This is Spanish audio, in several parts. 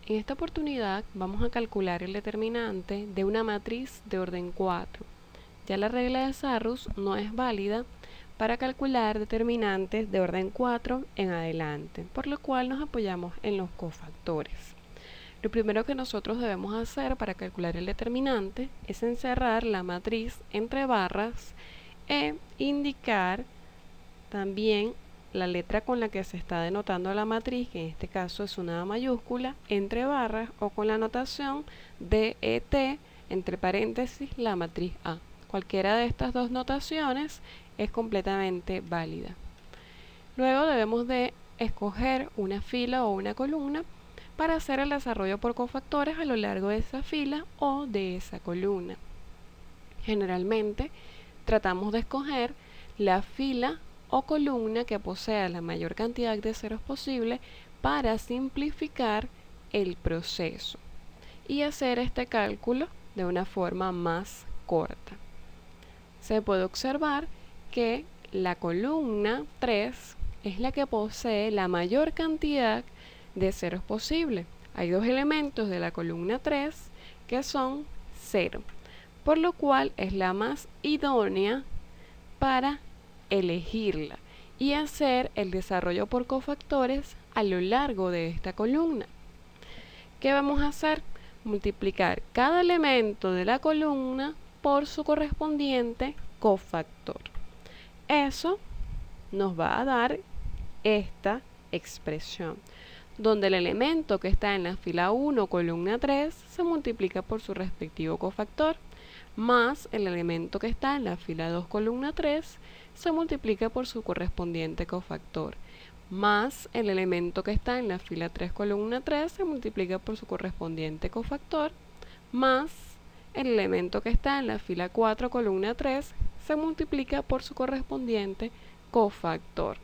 En esta oportunidad vamos a calcular el determinante de una matriz de orden 4. Ya la regla de Sarrus no es válida para calcular determinantes de orden 4 en adelante, por lo cual nos apoyamos en los cofactores. Lo primero que nosotros debemos hacer para calcular el determinante es encerrar la matriz entre barras e indicar también la letra con la que se está denotando la matriz, que en este caso es una A mayúscula, entre barras o con la notación DET, entre paréntesis, la matriz A. Cualquiera de estas dos notaciones es completamente válida. Luego debemos de escoger una fila o una columna para hacer el desarrollo por cofactores a lo largo de esa fila o de esa columna. Generalmente tratamos de escoger la fila o columna que posea la mayor cantidad de ceros posible para simplificar el proceso y hacer este cálculo de una forma más corta. Se puede observar que la columna 3 es la que posee la mayor cantidad de ceros posible. Hay dos elementos de la columna 3 que son 0, por lo cual es la más idónea para elegirla y hacer el desarrollo por cofactores a lo largo de esta columna. ¿Qué vamos a hacer? Multiplicar cada elemento de la columna por su correspondiente cofactor. Eso nos va a dar esta expresión, donde el elemento que está en la fila 1, columna 3, se multiplica por su respectivo cofactor, más el elemento que está en la fila 2, columna 3, se multiplica por su correspondiente cofactor, más el elemento que está en la fila 3, columna 3, se multiplica por su correspondiente cofactor, más el elemento que está en la fila 4, columna 3, se multiplica por su correspondiente cofactor.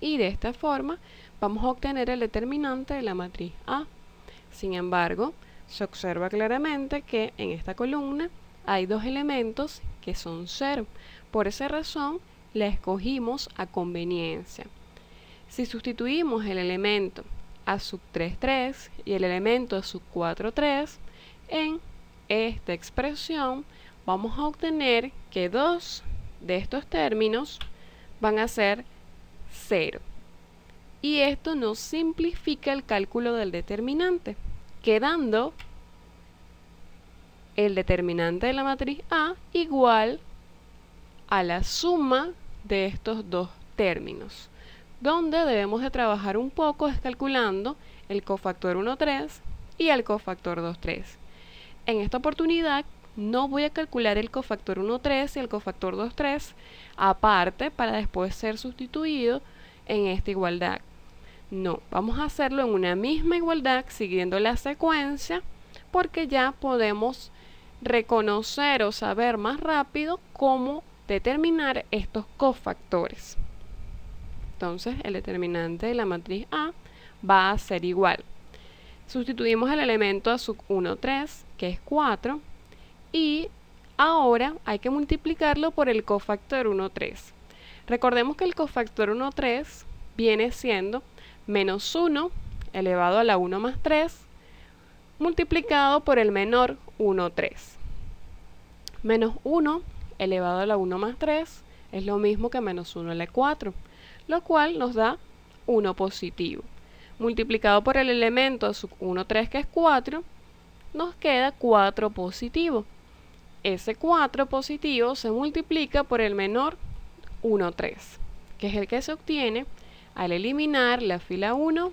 Y de esta forma vamos a obtener el determinante de la matriz A. Sin embargo, se observa claramente que en esta columna hay dos elementos que son 0. Por esa razón, la escogimos a conveniencia. Si sustituimos el elemento A sub 3, 3 y el elemento A sub 4, 3, en esta expresión vamos a obtener que dos de estos términos van a ser 0. Y esto nos simplifica el cálculo del determinante, quedando el determinante de la matriz A igual a la suma de estos dos términos. Donde debemos de trabajar un poco es calculando el cofactor 1, 3 y el cofactor 2, 3. En esta oportunidad no voy a calcular el cofactor 1, 3 y el cofactor 2, 3 aparte para después ser sustituido en esta igualdad. No, vamos a hacerlo en una misma igualdad siguiendo la secuencia porque ya podemos reconocer o saber más rápido cómo determinar estos cofactores. Entonces el determinante de la matriz A va a ser igual. Sustituimos el elemento A sub 1, 3, que es 4, y ahora hay que multiplicarlo por el cofactor 1, 3. Recordemos que el cofactor 1, 3 viene siendo menos 1 elevado a la 1 más 3 multiplicado por el menor 1, 3. Menos 1 elevado a la 1 más 3 es lo mismo que menos 1 a la 4, lo cual nos da 1 positivo. Multiplicado por el elemento sub 1, 3, que es 4, nos queda 4 positivo. Ese 4 positivo se multiplica por el menor 1, 3, que es el que se obtiene al eliminar la fila 1,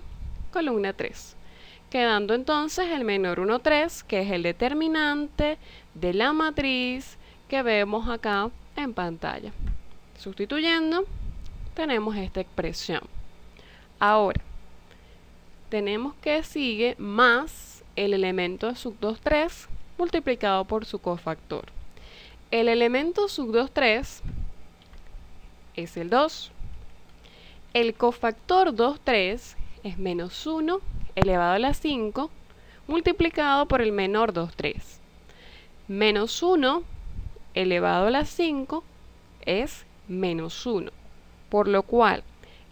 columna 3, quedando entonces el menor 1, 3, que es el determinante de la matriz que vemos acá en pantalla. Sustituyendo, tenemos esta expresión. Ahora, tenemos que sigue más el elemento sub 2, 3 multiplicado por su cofactor. El elemento sub 2, 3 es el 2. El cofactor 2, 3 es menos 1 elevado a la 5 multiplicado por el menor 2, 3. Menos 1 elevado a la 5 es menos 1, por lo cual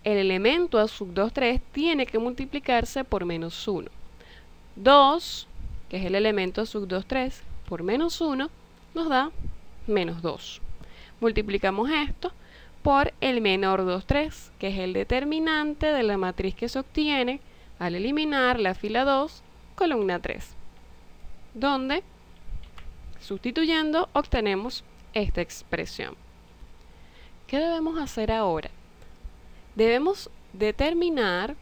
el elemento A sub 2, 3 tiene que multiplicarse por menos 1. 2, que es el elemento sub 2, 3, por menos 1, nos da menos 2. Multiplicamos esto por el menor 2, 3, que es el determinante de la matriz que se obtiene al eliminar la fila 2, columna 3, donde, sustituyendo, obtenemos esta expresión. ¿Qué debemos hacer ahora? Debemos determinar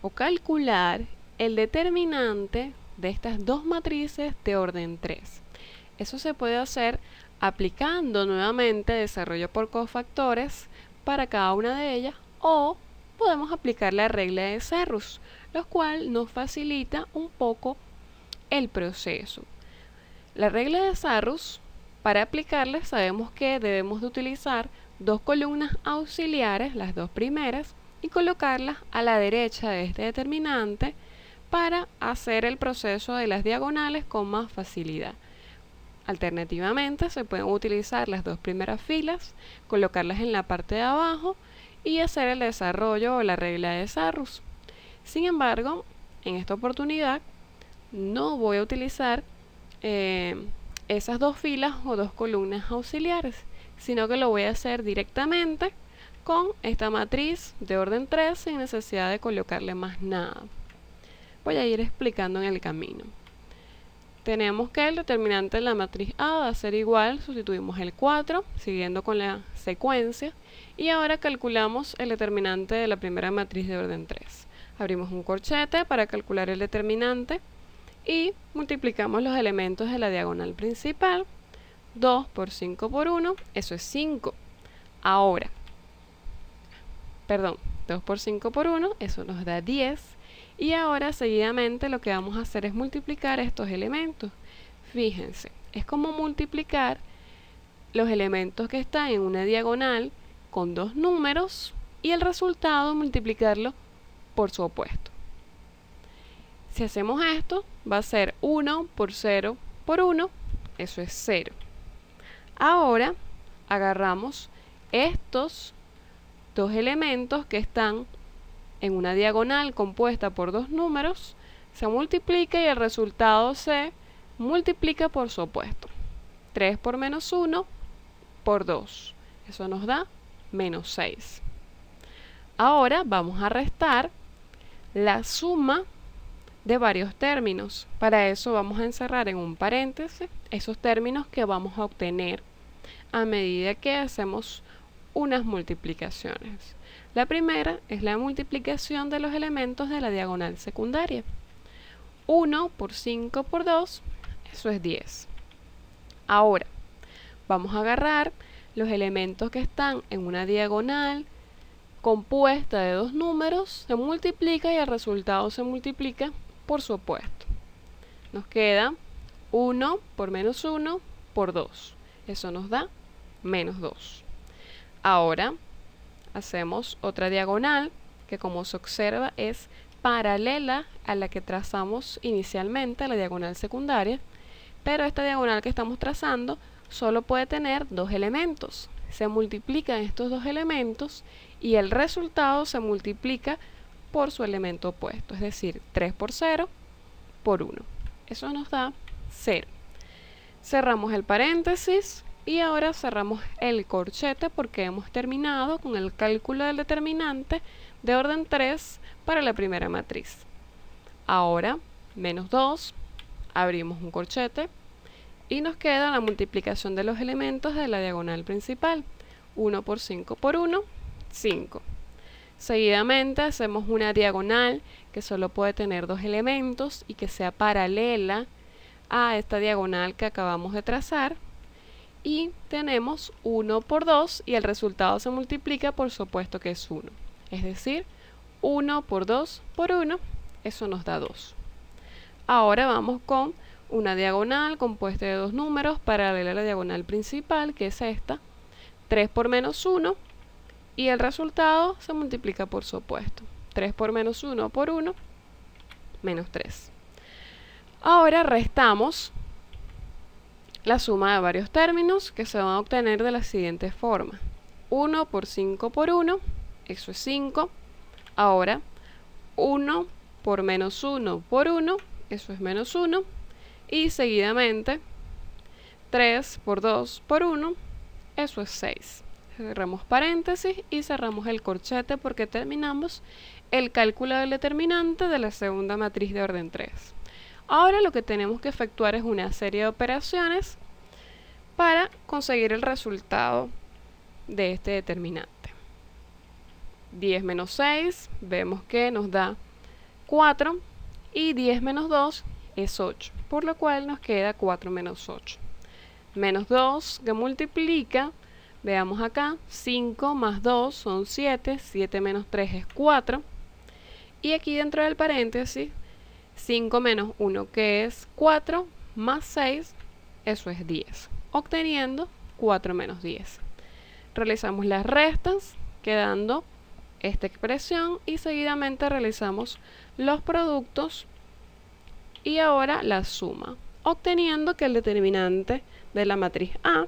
o calcular el determinante de estas dos matrices de orden 3. Eso se puede hacer aplicando nuevamente desarrollo por cofactores para cada una de ellas, o podemos aplicar la regla de Serrus, lo cual nos facilita un poco el proceso. La regla de Serrus, para aplicarla, sabemos que debemos de utilizar dos columnas auxiliares, las dos primeras, y colocarlas a la derecha de este determinante para hacer el proceso de las diagonales con más facilidad. Alternativamente, se pueden utilizar las dos primeras filas, colocarlas en la parte de abajo y hacer el desarrollo o la regla de Serrus. Sin embargo, en esta oportunidad no voy a utilizar esas dos filas o dos columnas auxiliares, sino que lo voy a hacer directamente con esta matriz de orden 3 sin necesidad de colocarle más nada. Voy a ir explicando en el camino. Tenemos que el determinante de la matriz A va a ser igual, sustituimos el 4, siguiendo con la secuencia, y ahora calculamos el determinante de la primera matriz de orden 3. Abrimos un corchete para calcular el determinante y multiplicamos los elementos de la diagonal principal. 2 por 5 por 1, eso es 5. Ahora, 2 por 5 por 1, eso nos da 10. Y ahora seguidamente lo que vamos a hacer es multiplicar estos elementos. Fíjense, es como multiplicar los elementos que están en una diagonal con dos números y el resultado multiplicarlo por su opuesto. Si hacemos esto, va a ser 1 por 0 por 1, eso es 0. Ahora agarramos estos dos elementos que están en una diagonal compuesta por dos números, se multiplica y el resultado se multiplica por su opuesto. 3 por menos 1 por 2. Eso nos da menos 6. Ahora vamos a restar la suma de varios términos. Para eso vamos a encerrar en un paréntesis esos términos que vamos a obtener a medida que hacemos unas multiplicaciones. La primera es la multiplicación de los elementos de la diagonal secundaria. 1 por 5 por 2, eso es 10. Ahora, vamos a agarrar los elementos que están en una diagonal compuesta de dos números, se multiplica y el resultado se multiplica por su opuesto. Nos queda 1 por menos 1 por 2. Eso nos da menos 2. Ahora hacemos otra diagonal que, como se observa, es paralela a la que trazamos inicialmente, la diagonal secundaria, pero esta diagonal que estamos trazando solo puede tener dos elementos. Se multiplican estos dos elementos y el resultado se multiplica por su elemento opuesto, es decir, 3 por 0 por 1. Eso nos da 0. Cerramos el paréntesis y ahora cerramos el corchete porque hemos terminado con el cálculo del determinante de orden 3 para la primera matriz. Ahora, menos 2, abrimos un corchete y nos queda la multiplicación de los elementos de la diagonal principal. 1 por 5 por 1, 5. Seguidamente hacemos una diagonal que solo puede tener dos elementos y que sea paralela a esta diagonal que acabamos de trazar. Y tenemos 1 por 2 y el resultado se multiplica por su opuesto, que es 1. Es decir, 1 por 2 por 1, eso nos da 2. Ahora vamos con una diagonal compuesta de dos números paralela a la diagonal principal, que es esta. 3 por menos 1 y el resultado se multiplica por su opuesto. 3 por menos 1 por 1, menos 3. Ahora restamos la suma de varios términos que se van a obtener de la siguiente forma. 1 por 5 por 1, eso es 5. Ahora 1 por menos 1 por 1, eso es menos 1, y seguidamente 3 por 2 por 1, eso es 6. Cerramos paréntesis y cerramos el corchete porque terminamos el cálculo del determinante de la segunda matriz de orden 3. Ahora lo que tenemos que efectuar es una serie de operaciones para conseguir el resultado de este determinante. 10 menos 6, vemos que nos da 4, y 10 menos 2 es 8, por lo cual nos queda 4 menos 8. Menos 2 que multiplica, veamos acá, 5 más 2 son 7, 7 menos 3 es 4, y aquí dentro del paréntesis, 5 menos 1 que es 4, más 6, eso es 10, obteniendo 4 menos 10. Realizamos las restas, quedando esta expresión, y seguidamente realizamos los productos y ahora la suma, obteniendo que el determinante de la matriz A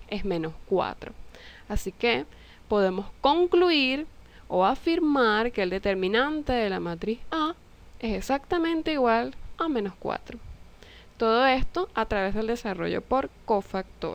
es menos 4. Así que podemos concluir o afirmar que el determinante de la matriz A es exactamente igual a menos 4. Todo esto a través del desarrollo por cofactores.